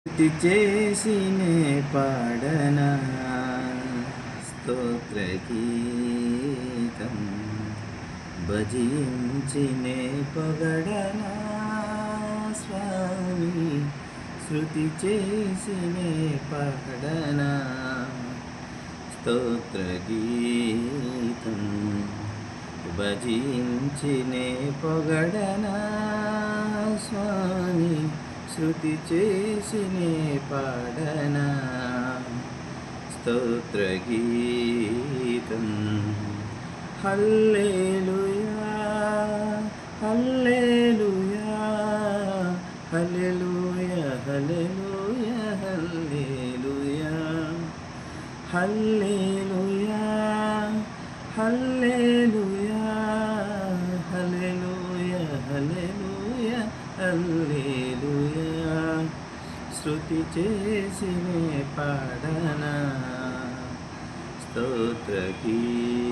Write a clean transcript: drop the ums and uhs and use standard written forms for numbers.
స్తుతి చేసినే పాడనా స్తోత్ర గీతం భజించినే పొగడనా స్వామి శృతి చేసినే పాడనా స్తోత్ర గీతం భజించినే పొగడనా స్వామి శృతి చేసినే పాడనా స్తోత్ర గీతం హల్లెలూయా హల్లెలూయా హల్లెలూయా హల్లెలూయా హల్లెలూయా హల్లెలూయా హల్లెలూయా హల్లెలూయా హల్లెలూయా హల్లెలూయా స్తుతి చేసినే పాడనా స్తోత్ర గీతం